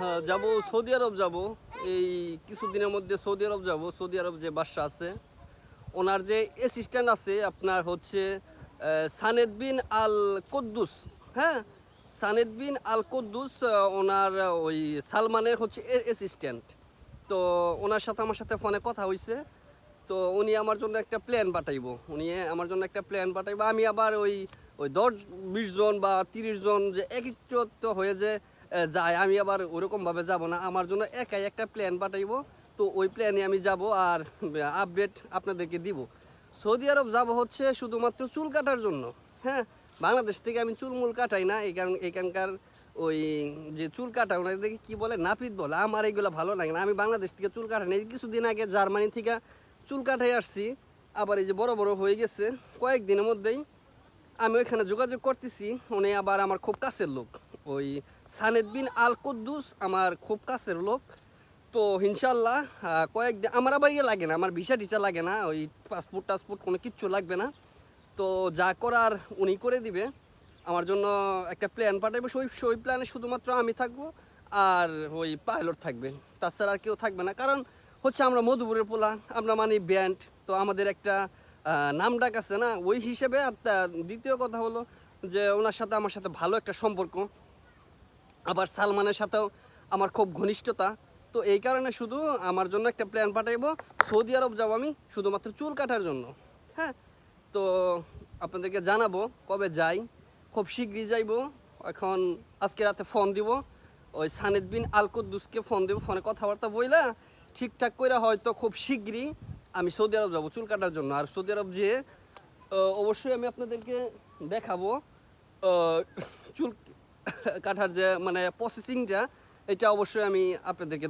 হ্যাঁ, যাব সৌদি আরব যাব। এই কিছুদিনের মধ্যে সৌদি আরব যাব। সৌদি আরব যে বাদশা আছে, ওনার যে অ্যাসিস্ট্যান্ট আছে আপনার হচ্ছে সানেদ বিন আল কুদ্দুস। হ্যাঁ, সানেদ বিন আল কুদ্দুস ওনার ওই সালমানের হচ্ছে অ্যাসিস্ট্যান্ট। তো ওনার সাথে আমার সাথে ফোনে কথা হয়েছে। তো উনি আমার জন্য একটা প্ল্যান পাঠাইবো। উনি আমার জন্য একটা প্ল্যান পাঠাইবো। আমি আবার ওই ওই 10-20 জন বা 30 জন যে একত্রিত হয়ে যে যায়, আমি আবার ওরকমভাবে যাব না। আমার জন্য একাই একটা প্ল্যান পাঠাইবো। তো ওই প্ল্যানে আমি যাব আর আপডেট আপনাদেরকে দিব। সৌদি আরব যাব হচ্ছে শুধুমাত্র চুল কাটার জন্য। হ্যাঁ, বাংলাদেশ থেকে আমি চুল মূল কাটাই না। এখানকার ওই যে চুল কাটা ওনাদেরকে কী বলে, নাপিত বলে। আমার এইগুলো ভালো লাগে না। আমি বাংলাদেশ থেকে চুল কাটাই না। কিছুদিন আগে জার্মানি থেকে চুল কাটাই আসছি। আবার এই যে বড় বড় হয়ে গেছে কয়েকদিনের মধ্যেই। আমি ওইখানে যোগাযোগ করতেছি। উনি আবার আমার খুব কাছের লোক। ওই সানেদ বিন আল কুদ্দুস আমার খুব কাছের লোক। তো ইনশাল্লাহ কয়েকদিন আমার আবার ইয়ে লাগে না, আমার ভিসা টিসা লাগে না, ওই পাসপোর্ট টাসপোর্ট কোনো কিচ্ছু লাগবে না। তো যা করার উনি করে দিবে। আমার জন্য একটা প্ল্যান পাঠাবে। সেই প্ল্যানে শুধুমাত্র আমি থাকবো আর ওই পাইলট থাকবে। তাছাড়া আর কেউ থাকবে না। কারণ হচ্ছে আমরা মধুপুরের পোলা, আমরা মানে ব্যান্ড। তো আমাদের একটা নাম ডাক আছে না, ওই হিসেবে। আর দ্বিতীয় কথা হলো যে ওনার সাথে আমার সাথে ভালো একটা সম্পর্ক। আবার সালমানের সাথেও আমার খুব ঘনিষ্ঠতা। তো এই কারণে শুধু আমার জন্য একটা প্ল্যান পাঠাইবো। সৌদি আরব যাব আমি শুধুমাত্র চুল কাটার জন্য। হ্যাঁ, তো আপনাদেরকে জানাবো কবে যাই। খুব শীঘ্রই যাইবো। এখন আজকে রাতে ফোন দিব, ওই সানেদ বিন আল কুদ্দুসকে ফোন দেবো। ফোনে কথাবার্তা বইলা ঠিকঠাক করে হয়তো খুব শীঘ্রই আমি সৌদি আরব যাব চুল কাটার জন্য। আর সৌদি আরব যেয়ে অবশ্যই আমি আপনাদেরকে দেখাবো চুল কাটার যে মানে প্রসেসিংটা, এটা অবশ্যই আমি আপনাদেরকে